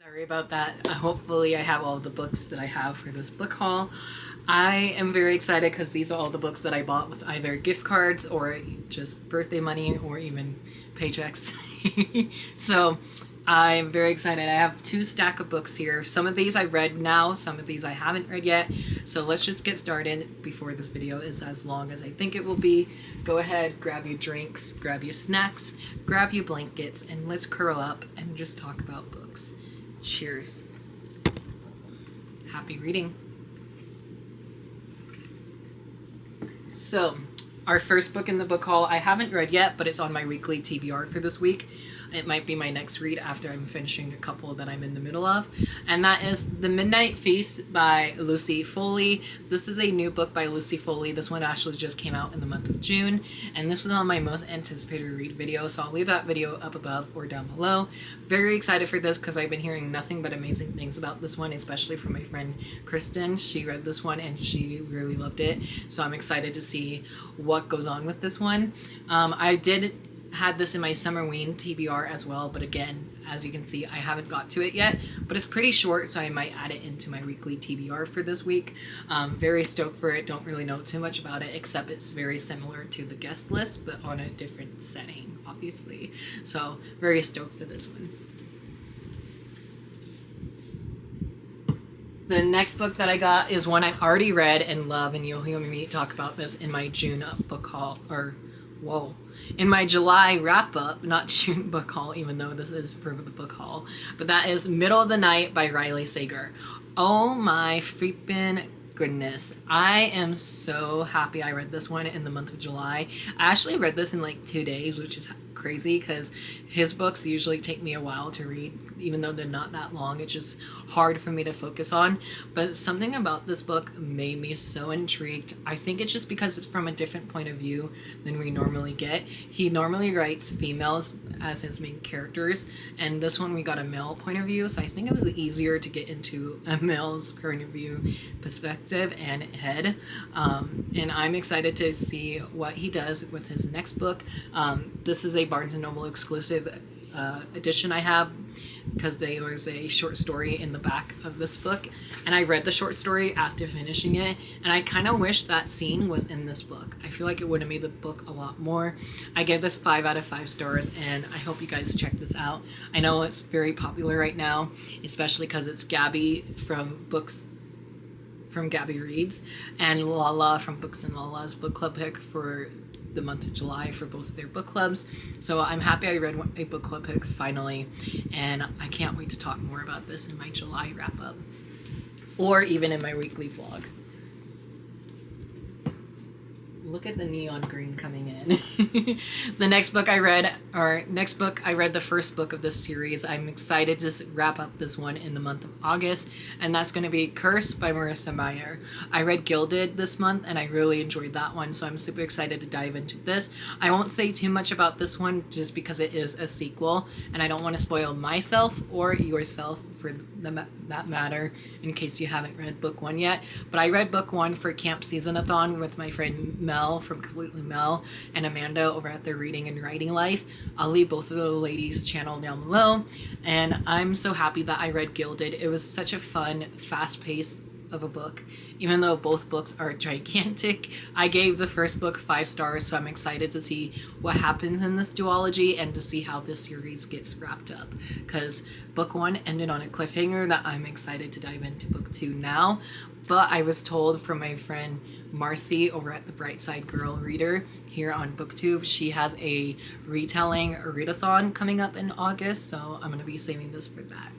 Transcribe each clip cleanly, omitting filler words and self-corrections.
Sorry about that. Hopefully I have all the books that I have for this book haul. I am very excited because these are all the books that I bought with either gift cards or just birthday money or even paychecks. So I'm very excited. I have two stack of books here. Some of these I've read now, some of these I haven't read yet. So let's just get started before this video is as long as I think it will be. Go ahead, grab your drinks, grab your snacks, grab your blankets, and let's curl up and just talk about books. Cheers. Happy reading. So, our first book in the book haul I haven't read yet, but it's on my weekly TBR for this week. It might be my next read after I'm finishing a couple that I'm in the middle of. And that is The Midnight Feast by Lucy Foley. This is a new book by Lucy Foley. This one actually just came out in the month of June. And this was on my most anticipated read video. So I'll leave that video up above or down below. Very excited for this because I've been hearing nothing but amazing things about this one, especially from my friend Kristen. She read this one and she really loved it. So I'm excited to see what goes on with this one. I had this in my Summerween TBR as well, but again, as you can see, I haven't got to it yet, but it's pretty short, so I might add it into my weekly TBR for this week. Very stoked for it. Don't really know too much about it, except it's very similar to The Guest List, but on a different setting, obviously. So very stoked for this one. The next book that I got is one I've already read and love, and you'll hear me talk about this in my June book haul, in my July wrap-up, not June book haul, even though this is for the book haul. But that is Middle of the Night by Riley Sager. Oh my freaking goodness. I am so happy I read this one in the month of July. I actually read this in like 2 days, which is crazy because his books usually take me a while to read, even though they're not that long. It's just hard for me to focus on. But something about this book made me so intrigued. I think it's just because it's from a different point of view than we normally get. He normally writes females as his main characters, and this one we got a male point of view, so I think it was easier to get into a male's point of view perspective and head. And I'm excited to see what he does with his next book. This is a Barnes & Noble exclusive edition I have, because there was a short story in the back of this book, and I read the short story after finishing it, and I kind of wish that scene was in this book. I feel like it would have made the book a lot more. I gave this 5 out of 5 stars, and I hope you guys check this out. I know it's very popular right now, especially because it's Gabby from Gabby Reads, and Lala from Books and Lala's book club pick for the month of July for both of their book clubs. So I'm happy I read a book club pick finally, and I can't wait to talk more about this in my July wrap up or even in my weekly vlog. Look at the neon green coming in. The next book I read the first book of this series. I'm excited to wrap up this one in the month of August, and that's going to be Curse by Marissa Meyer. I read Gilded this month, and I really enjoyed that one, so I'm super excited to dive into this. I won't say too much about this one just because it is a sequel, and I don't want to spoil myself or yourself for that matter in case you haven't read book 1 yet. But I read book 1 for Camp Season-a-thon with my friend Mel from Completely Mel and Amanda over at their Reading and Writing Life. I'll leave both of the ladies' channel down below, and I'm so happy that I read Gilded. It was such a fun, fast-paced of a book. Even though both books are gigantic, I gave the first book 5 stars, so I'm excited to see what happens in this duology and to see how this series gets wrapped up, because book 1 ended on a cliffhanger that I'm excited to dive into book 2 now. But I was told from my friend Marcy over at the Brightside Girl Reader here on BookTube, she has a retelling readathon coming up in August, so I'm going to be saving this for that.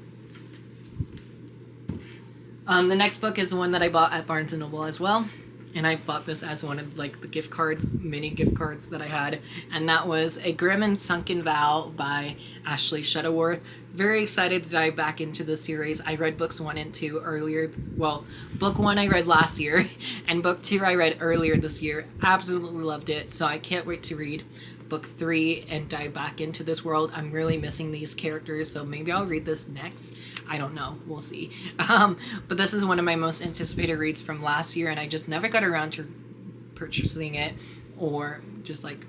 The next book is the one that I bought at Barnes & Noble as well, and I bought this as one of like the gift cards, mini gift cards that I had, and that was A Grim and Sunken Vow by Ashley Shuttleworth. Very excited to dive back into the series. I read books 1 and 2 earlier. Well, book 1 I read last year, and book 2 I read earlier this year. Absolutely loved it, so I can't wait to read book 3 and dive back into this world. I'm really missing these characters, so maybe I'll read this next. I don't know. We'll see. But this is one of my most anticipated reads from last year, and I just never got around to purchasing it or just like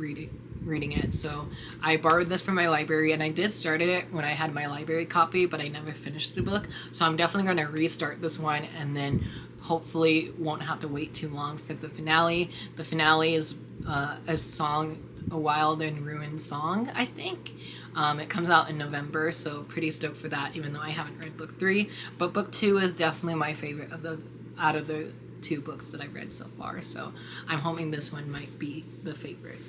reading it. So I borrowed this from my library, and I did start it when I had my library copy, but I never finished the book. So I'm definitely going to restart this one, and then hopefully won't have to wait too long for the finale. The finale is a song, A Wild and Ruined Song, I think. It comes out in November, so pretty stoked for that, even though I haven't read book 3. But book 2 is definitely my favorite out of the 2 books that I've read so far, so I'm hoping this one might be the favorite.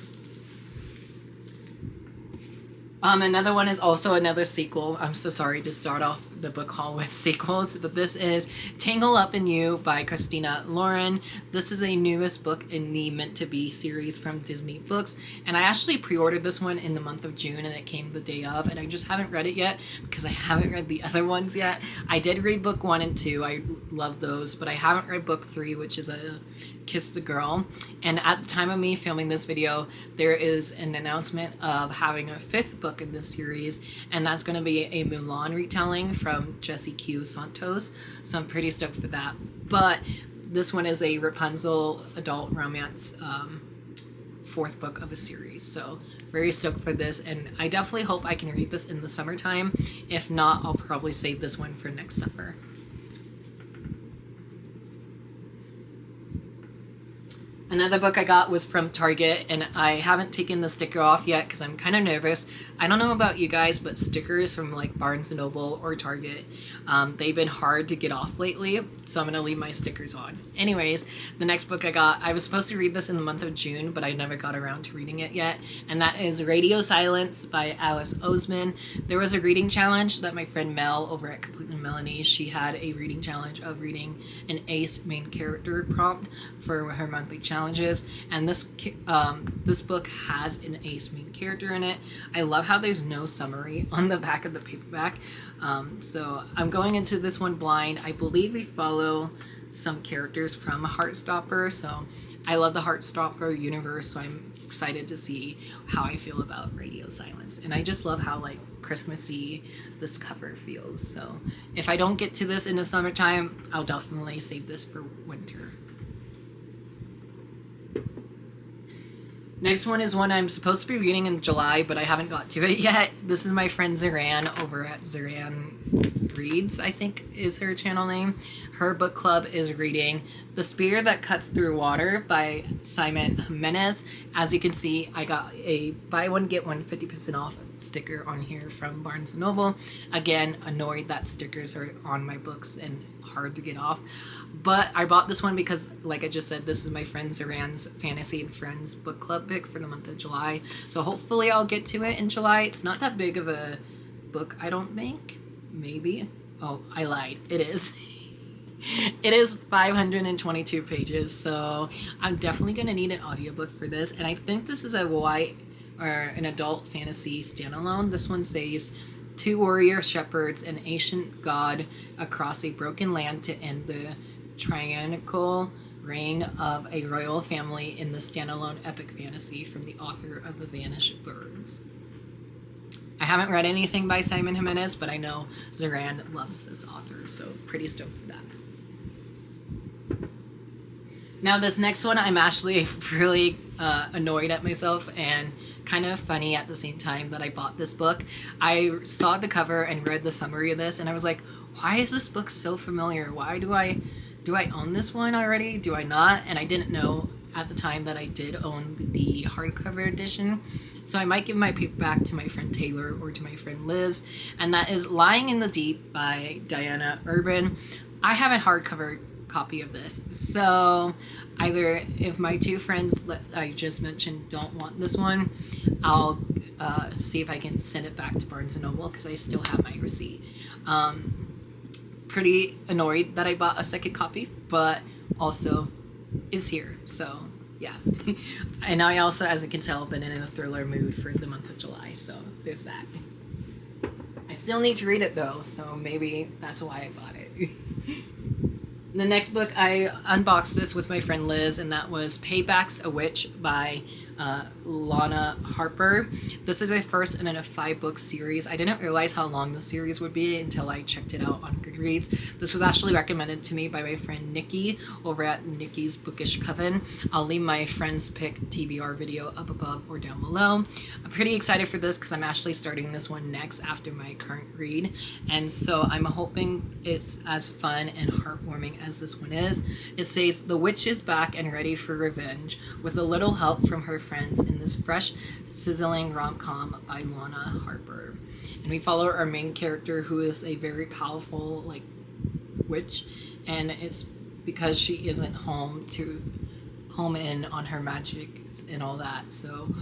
Another one is also another sequel. I'm so sorry to start off the book haul with sequels, but this is Tangle Up in You by Christina Lauren. This is a newest book in the Meant to Be series from Disney Books, and I actually pre-ordered this one in the month of June, and it came the day of, and I just haven't read it yet because I haven't read the other ones yet. I did read book 1 and 2. I love those, but I haven't read book 3, which is a Kiss the Girl. And at the time of me filming this video, there is an announcement of having a 5th book in this series, and that's going to be a Mulan retelling from Jessie Q Santos, so I'm pretty stoked for that. But this one is a Rapunzel adult romance 4th book of a series, so very stoked for this, and I definitely hope I can read this in the summertime. If not, I'll probably save this one for next summer. Another book I got was from Target, and I haven't taken the sticker off yet because I'm kind of nervous. I don't know about you guys, but stickers from like Barnes & Noble or Target, they've been hard to get off lately, so I'm going to leave my stickers on. Anyways, the next book I got, I was supposed to read this in the month of June, but I never got around to reading it yet, and that is Radio Silence by Alice Oseman. There was a reading challenge that my friend Mel over at Completely Melanie, she had a reading challenge of reading an ACE main character prompt for her monthly challenges, and this book has an ACE main character in it. I love how there's no summary on the back of the paperback, so I'm going into this one blind. I believe we follow some characters from Heartstopper, so I love the Heartstopper universe, so I'm excited to see how I feel about Radio Silence, and I just love how like Christmassy this cover feels. So if I don't get to this in the summertime, I'll definitely save this for winter. Next one is one I'm supposed to be reading in July, but I haven't got to it yet. This is my friend Zoran over at Zoran Reads, I think is her channel name. Her book club is reading The Spear That Cuts Through Water by Simon Jimenez. As you can see, I got a buy one get one 50% off sticker on here from Barnes & Noble. Again, annoyed that stickers are on my books and hard to get off. But I bought this one because, like I just said, this is my friend Zoran's Fantasy and Friends book club pick for the month of July. So hopefully I'll get to it in July. It's not that big of a book, I don't think. Maybe. Oh, I lied. It is. It is 522 pages, so I'm definitely going to need an audiobook for this. And I think this is a an adult fantasy standalone. This one says, 2 warrior shepherds, an ancient god across a broken land to end the tyrannical reign of a royal family in the standalone epic fantasy from the author of The Vanished Birds. I haven't read anything by Simon Jimenez, but I know Zoran loves this author, so pretty stoked for that. Now this next one, I'm actually really annoyed at myself and kind of funny at the same time that I bought this book. I saw the cover and read the summary of this, and I was like, why is this book so familiar? Why do I own this one already? Do I not? And I didn't know at the time that I did own the hardcover edition. So I might give my paperback to my friend Taylor or to my friend Liz, and that is Lying in the Deep by Diana Urban. I have a hardcover copy of this, so either if my 2 friends that I just mentioned don't want this one, I'll see if I can send it back to Barnes & Noble because I still have my receipt. Pretty annoyed that I bought a second copy, but also is here, so yeah. And I also, as you can tell, been in a thriller mood for the month of July, so there's that. I still need to read it though, so maybe that's why I bought it. The next book, I unboxed this with my friend Liz, and that was Payback's a Witch by Lana Harper. This is a first in a 5-book series. I didn't realize how long the series would be until I checked it out on Goodreads. This was actually recommended to me by my friend Nikki over at Nikki's Bookish Coven. I'll leave my friend's pick TBR video up above or down below. I'm pretty excited for this because I'm actually starting this one next after my current read, and so I'm hoping it's as fun and heartwarming as this one is. It says, the witch is back and ready for revenge with a little help from her friends in this fresh, sizzling rom-com by Lana Harper. And we follow our main character, who is a very powerful witch, and it's because she isn't home in on her magic and all that. So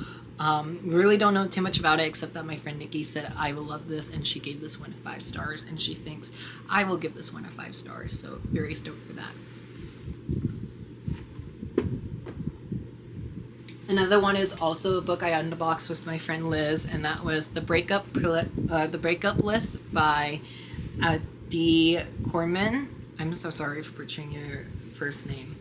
really don't know too much about it, except that my friend Nikki said I will love this, and she gave this one 5 stars, and she thinks I will give this one a 5 stars. So very stoked for that. Another one is also a book I unboxed with my friend Liz, and that was The Breakup List by D. Corman. I'm so sorry for butchering your first name.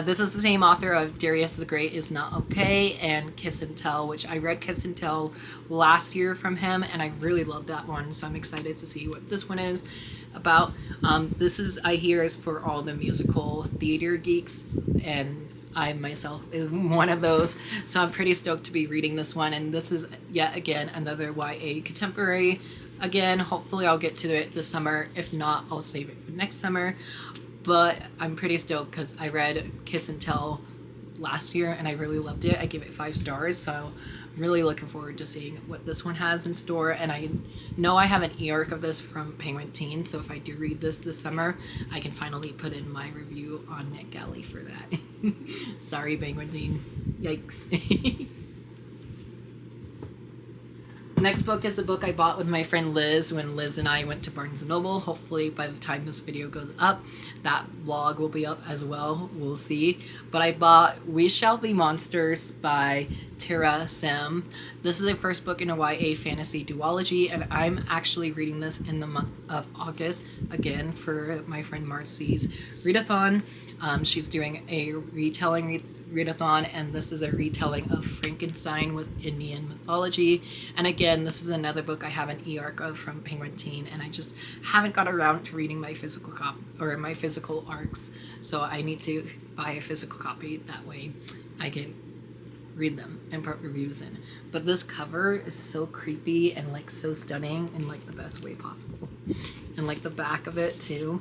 This is the same author of Darius the Great Is Not Okay and Kiss and Tell, which I read Kiss and Tell last year from him, and I really loved that one, so I'm excited to see what this one is about. This is, I hear, is for all the musical theater geeks, and I myself is one of those, so I'm pretty stoked to be reading this one. And this is yet again another YA contemporary. Again, hopefully I'll get to it this summer. If not, I'll save it for next summer. But I'm pretty stoked because I read Kiss and Tell last year and I really loved it. I gave it 5 stars, so I'm really looking forward to seeing what this one has in store. And I know I have an e-arc of this from Penguin Teen, so if I do read this summer, I can finally put in my review on NetGalley for that. Sorry, Penguin Teen. Yikes. Next book is a book I bought with my friend Liz when Liz and I went to Barnes & Noble. Hopefully by the time this video goes up, that vlog will be up as well. We'll see. But I bought We Shall Be Monsters by Tara Sim. This is a first book in a YA fantasy duology, and I'm actually reading this in the month of August, again, for my friend Marcy's readathon. She's doing a retelling readathon, and this is a retelling of Frankenstein with Indian mythology. And again, this is another book I have an e-arc of from Penguin Teen, and I just haven't got around to reading my physical my physical arcs, so I need to buy a physical copy. That way I can read them and put reviews in. But this cover is so creepy and so stunning in the best way possible, and the back of it too.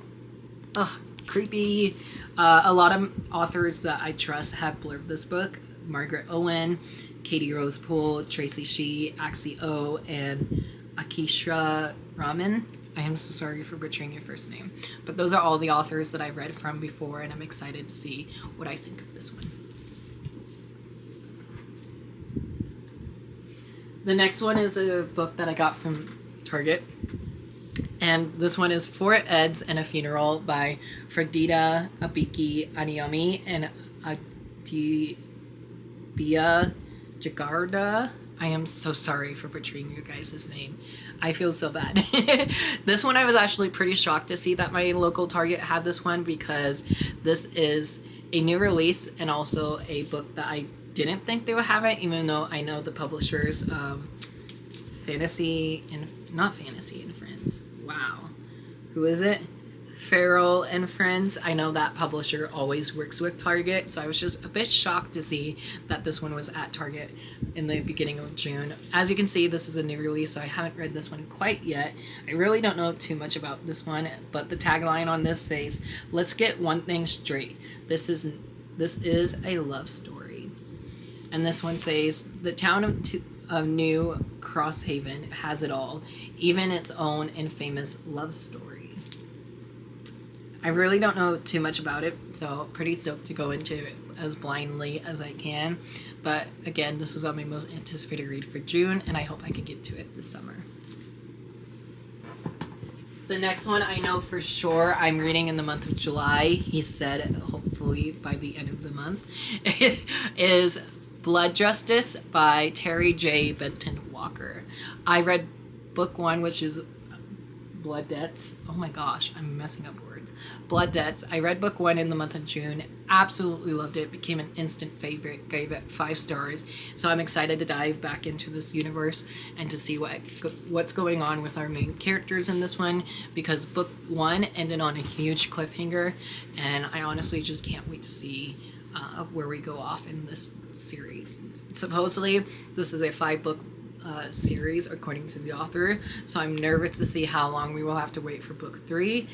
Ugh, creepy. A lot of authors that I trust have blurbed this book. Margaret Owen, Katie Rose Poole, Tracy Shee, Axie O, and Akishra Raman. I am so sorry for butchering your first name. But those are all the authors that I've read from before, and I'm excited to see what I think of this one. The next one is a book that I got from Target. And this one is 4 Eds and a Funeral by Fredida Abiki Aniyomi and Adibia Jagarda. I am so sorry for butchering your guys' name. I feel so bad. This one I was actually pretty shocked to see that my local Target had this one, because this is a new release and also a book that I didn't think they would have it, even though I know the publishers, not Fantasy and Friends. Wow. Who is it? Farrell and Friends. I know that publisher always works with Target, so I was just a bit shocked to see that this one was at Target in the beginning of June. As you can see, this is a new release, so I haven't read this one quite yet. I really don't know too much about this one, but the tagline on this says, "Let's get one thing straight. This is a love story." And this one says, "The town of New Crosshaven has it all, even its own infamous love story." I really don't know too much about it, so pretty stoked to go into it as blindly as I can. But again, this was on my most anticipated read for June, and I hope I can get to it this summer. The next one I know for sure I'm reading in the month of July, he said hopefully by the end of the month, is Blood Justice by Terry J. Benton Walker. I read book 1, which is Blood Debts. Oh my gosh, I'm messing up words. words. Blood Debts. I read book 1 in the month of June. Absolutely loved it. Became an instant favorite. Gave it 5 stars. So I'm excited to dive back into this universe and to see what's going on with our main characters in this one, because book 1 ended on a huge cliffhanger, and I honestly just can't wait to see where we go off in this series. Supposedly, this is a 5-book series according to the author, so I'm nervous to see how long we will have to wait for book 3,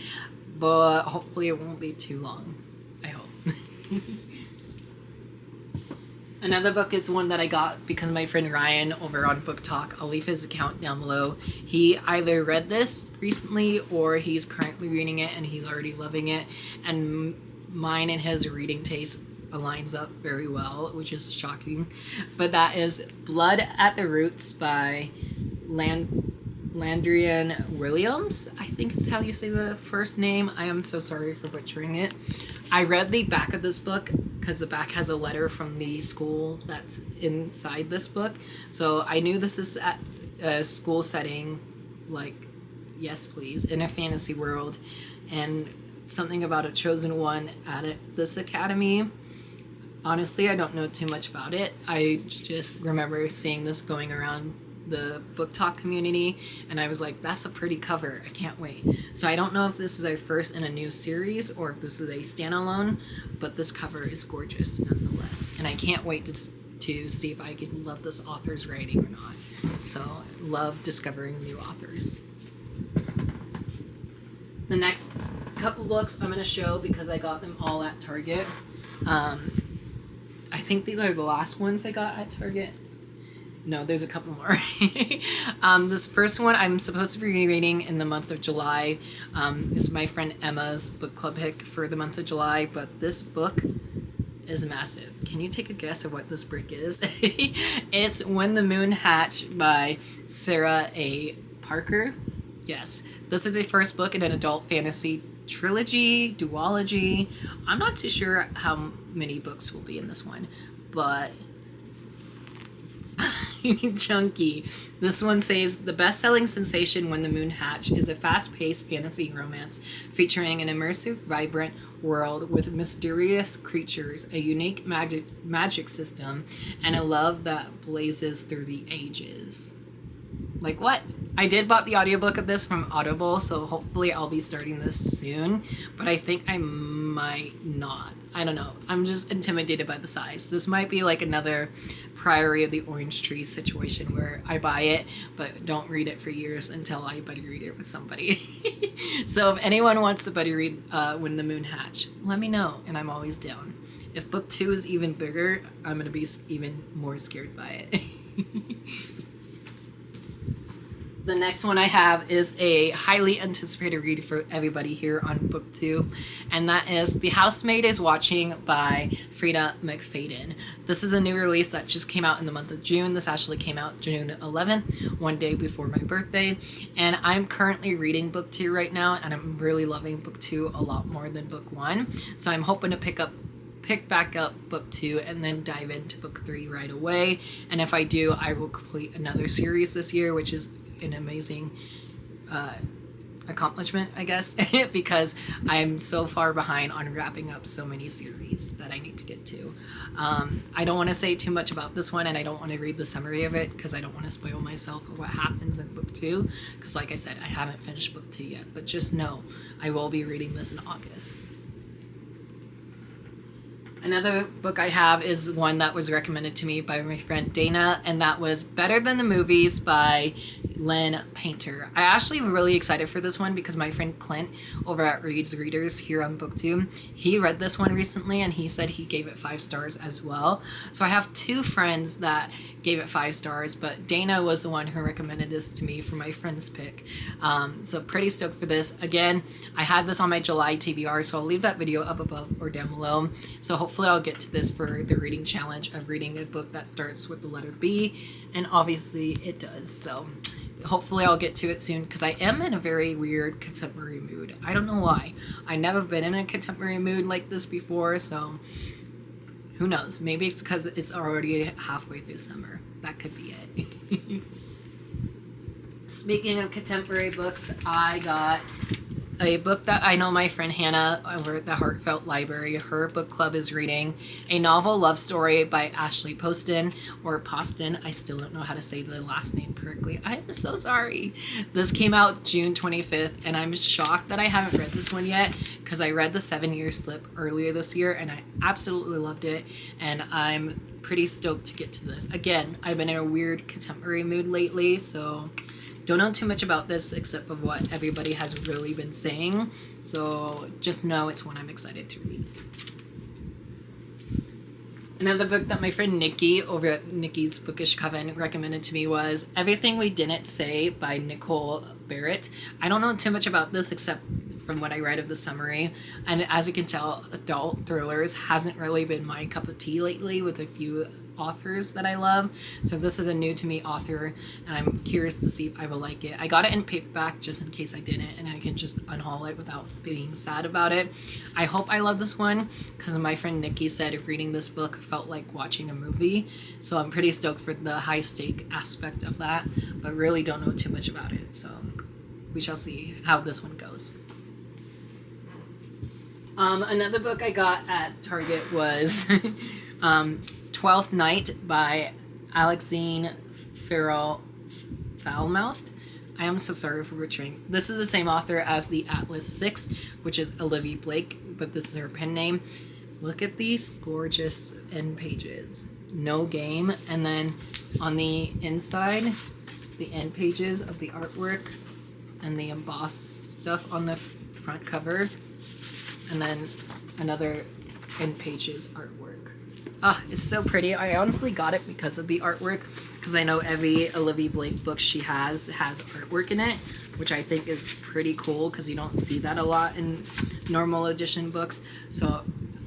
but hopefully it won't be too long. I hope. Another book is one that I got because my friend Ryan over on Book Talk, I'll leave his account down below. He either read this recently or he's currently reading it and he's already loving it, and mine and his reading taste aligns up very well, which is shocking. But that is Blood at the Roots by Landrian Williams, I think is how you say the first name. I am so sorry for butchering it. I read the back of this book because the back has a letter from the school that's inside this book, so I knew this is at a school setting, like, yes please, in a fantasy world, and something about a chosen one at this academy. Honestly, I don't know too much about it. I just remember seeing this going around the Book Talk community, and I was like, that's a pretty cover. I can't wait. So I don't know if this is our first in a new series or if this is a standalone, but this cover is gorgeous nonetheless. And I can't wait to see if I can love this author's writing or not. So love discovering new authors. The next couple books I'm going to show because I got them all at Target. I think these are the last ones I got at Target. No, there's a couple more. This first one I'm supposed to be reading in the month of July. This is my friend Emma's book club pick for the month of July, but this book is massive. Can you take a guess of what this book is? It's When the Moon Hatched by Sarah A. Parker. Yes, this is the first book in an adult fantasy trilogy, duology. I'm not too sure how many books will be in this one, but chunky. This one says the best-selling sensation When the Moon Hatched is a fast-paced fantasy romance featuring an immersive, vibrant world with mysterious creatures, a unique magic system, and a love that blazes through the ages. Like what? I did bought the audiobook of this from Audible, so hopefully I'll be starting this soon, but I think I might not. I don't know. I'm just intimidated by the size. This might be like another Priory of the Orange Tree situation where I buy it but don't read it for years until I buddy read it with somebody. So if anyone wants to buddy read When the Moon Hatched, let me know, and I'm always down. If book 2 is even bigger, I'm going to be even more scared by it. The next one I have is a highly anticipated read for everybody here on book 2, and that is The Housemaid is Watching by Frida McFadden. This is a new release that just came out in the month of June. This actually came out June 11th, one day before my birthday, and I'm currently reading book 2 right now, and I'm really loving book 2 a lot more than book 1, so I'm hoping to pick back up book 2 and then dive into book 3 right away. And if I do, I will complete another series this year, which is an amazing accomplishment, I guess, because I'm so far behind on wrapping up so many series that I need to get to. I don't want to say too much about this one, and I don't want to read the summary of it because I don't want to spoil myself of what happens in book 2, because like I said, I haven't finished book 2 yet, but just know I will be reading this in August. Another book I have is one that was recommended to me by my friend Dana, and that was Better Than the Movies by Lynn Painter. I actually really excited for this one because my friend Clint over at Reads Readers here on book 2, he read this one recently and he said he gave it 5 stars as well. So I have 2 friends that gave it 5 stars, but Dana was the one who recommended this to me for my friend's pick. So pretty stoked for this. Again, I had this on my July TBR, so I'll leave that video up above or down below. So hopefully I'll get to this for the reading challenge of reading a book that starts with the letter B, and obviously it does. So hopefully I'll get to it soon because I am in a very weird contemporary mood. I don't know why. I've never been in a contemporary mood like this before, so who knows? Maybe it's because it's already halfway through summer. That could be it. Speaking of contemporary books, I got a book that I know my friend Hannah over at the Heartfelt Library, her book club is reading a novel love story by Ashley Poston, or Poston. I still don't know how to say the last name correctly. I am so sorry. This came out June 25th, and I'm shocked that I haven't read this one yet, because I read The 7-Year Slip earlier this year, and I absolutely loved it, and I'm pretty stoked to get to this. Again, I've been in a weird contemporary mood lately, so don't know too much about this except of what everybody has really been saying. So just know it's one I'm excited to read. Another book that my friend Nikki over at Nikki's Bookish Coven recommended to me was Everything We Didn't Say by Nicole Barrett. I don't know too much about this except from what I read of the summary. And as you can tell, adult thrillers hasn't really been my cup of tea lately with a few authors that I love. So this is a new to me author, and I'm curious to see if I will like it. I got it in paperback just in case I didn't, and I can just unhaul it without being sad about it. I hope I love this one because my friend Nikki said reading this book felt like watching a movie. So I'm pretty stoked for the high stake aspect of that, but really don't know too much about it. So we shall see how this one goes. Another book I got at Target was 12th Night by Alexine Farrell Foulmouthed. I am so sorry for butchering. This is the same author as the Atlas 6, which is Olivia Blake, but this is her pen name. Look at these gorgeous end pages. No game. And then on the inside, the end pages of the artwork and the embossed stuff on the front cover. And then another end pages artwork. Ah, it's so pretty. I honestly got it because of the artwork, because I know every Olivia Blake book she has artwork in it, which I think is pretty cool because you don't see that a lot in normal edition books. So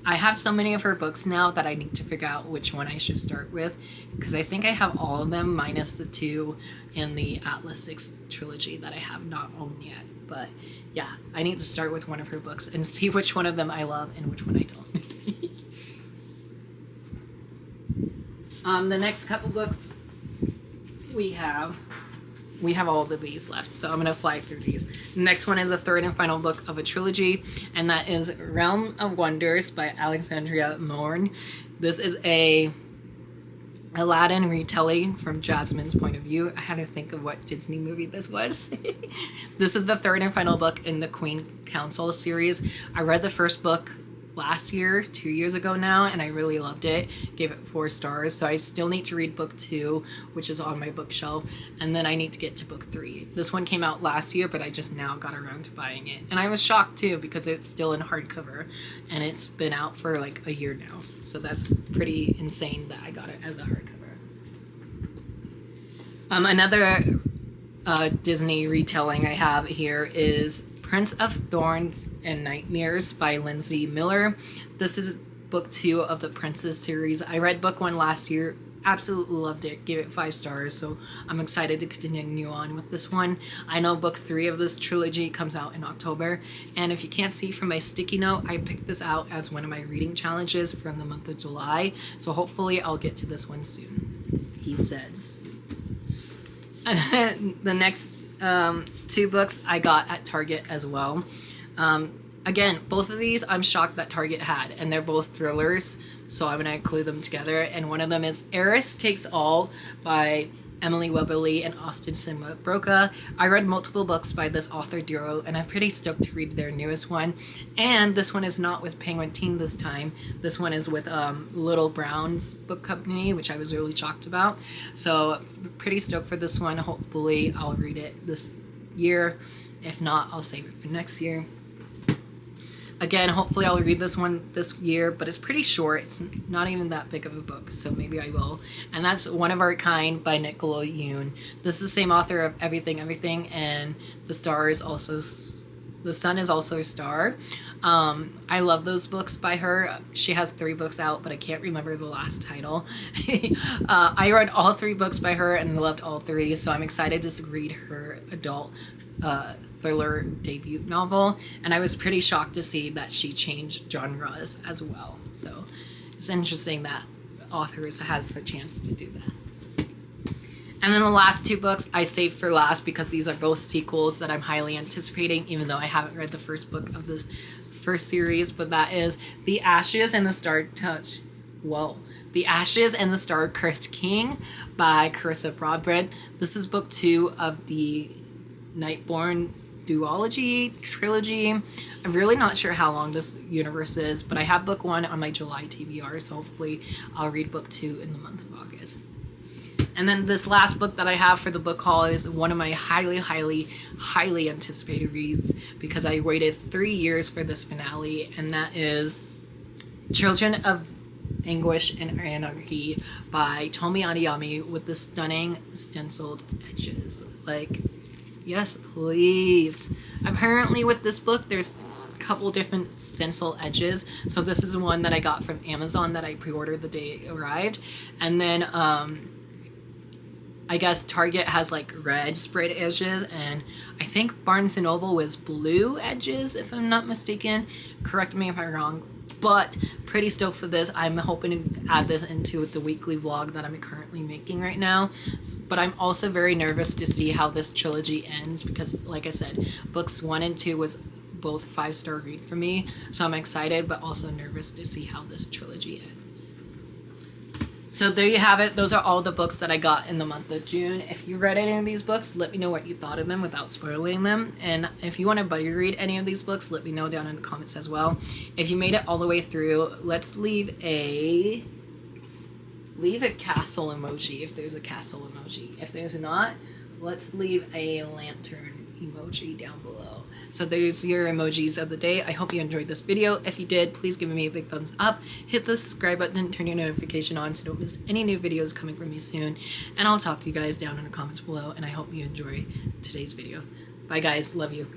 I have so many of her books now that I need to figure out which one I should start with, because I think I have all of them minus the 2 in the Atlas 6 trilogy that I have not owned yet. But yeah, I need to start with one of her books and see which one of them I love and which one I don't. The next couple books we have all of these left, so I'm gonna fly through these. The next one is the third and final book of a trilogy, and that is Realm of Wonders by Alexandria Morn. This is a Aladdin retelling from Jasmine's point of view. I had to think of what Disney movie this was. This is the third and final book in the Queen Council series. I read the first book last year, 2 years ago now, and I really loved it. Gave it 4 stars. So I still need to read book 2, which is on my bookshelf, and then I need to get to book 3. This one came out last year, but I just now got around to buying it, and I was shocked too because it's still in hardcover, and it's been out for like a year now. So that's pretty insane that I got it as a hardcover. Another Disney retelling I have here is Prince of Thorns and Nightmares by Lindsay Miller. This is book 2 of the Princess series. I read book 1 last year, absolutely loved it, gave it 5 stars, so I'm excited to continue on with this one. I know book 3 of this trilogy comes out in October, and if you can't see from my sticky note, I picked this out as one of my reading challenges from the month of July, so hopefully I'll get to this one soon, he says. The next 2 books I got at Target as well. Again, both of these I'm shocked that Target had, and they're both thrillers, so I'm going to include them together. And one of them is Eris Takes All by Emily Weberly and Austin Simabroca. I read multiple books by this author duo, and I'm pretty stoked to read their newest one. And this one is not with Penguin Teen this time. This one is with Little Brown's book company, which I was really shocked about. So pretty stoked for this one. Hopefully I'll read it this year. If not, I'll save it for next year. Again, hopefully I'll read this one this year, but it's pretty short. It's not even that big of a book, so maybe I will. And that's One of Our Kind by Nicola Yoon. This is the same author of Everything, and the sun is also a star. I love those books by her. She has 3 books out, but I can't remember the last title. I read all 3 books by her and loved all 3, so I'm excited to read her adult thriller debut novel, and I was pretty shocked to see that she changed genres as well. So it's interesting that authors has the chance to do that. And then the last two books I saved for last because these are both sequels that I'm highly anticipating, even though I haven't read the first book of this first series, but that is The Ashes and the Star Touch. Whoa. The Ashes and the Star-Cursed King by Carissa Broadbent. This is book 2 of the Nightborn duology, trilogy. I'm really not sure how long this universe is, but I have book 1 on my July TBR, so hopefully I'll read book 2 in the month of August. And then this last book that I have for the book haul is one of my highly anticipated reads because I waited 3 years for this finale, and that is Children of Anguish and Anarchy by Tomi Adeyemi with the stunning stenciled edges. Like, yes, please. Apparently with this book, there's a couple different stencil edges. So this is one that I got from Amazon that I pre-ordered the day it arrived. And then, I guess Target has like red sprayed edges, and I think Barnes & Noble was blue edges, if I'm not mistaken. Correct me if I'm wrong. But pretty stoked for this. I'm hoping to add this into the weekly vlog that I'm currently making right now. But I'm also very nervous to see how this trilogy ends because, like I said, books 1 and 2 was both 5-star read for me. So I'm excited but also nervous to see how this trilogy ends. So there you have it. Those are all the books that I got in the month of June. If you read any of these books, let me know what you thought of them without spoiling them. And if you want to buddy read any of these books, let me know down in the comments as well. If you made it all the way through, let's leave a castle emoji if there's a castle emoji. If there's not, let's leave a lantern emoji down below. So there's your emojis of the day. I hope you enjoyed this video. If you did, please give me a big thumbs up. Hit the subscribe button and turn your notification on so you don't miss any new videos coming from me soon. And I'll talk to you guys down in the comments below. And I hope you enjoy today's video. Bye guys. Love you.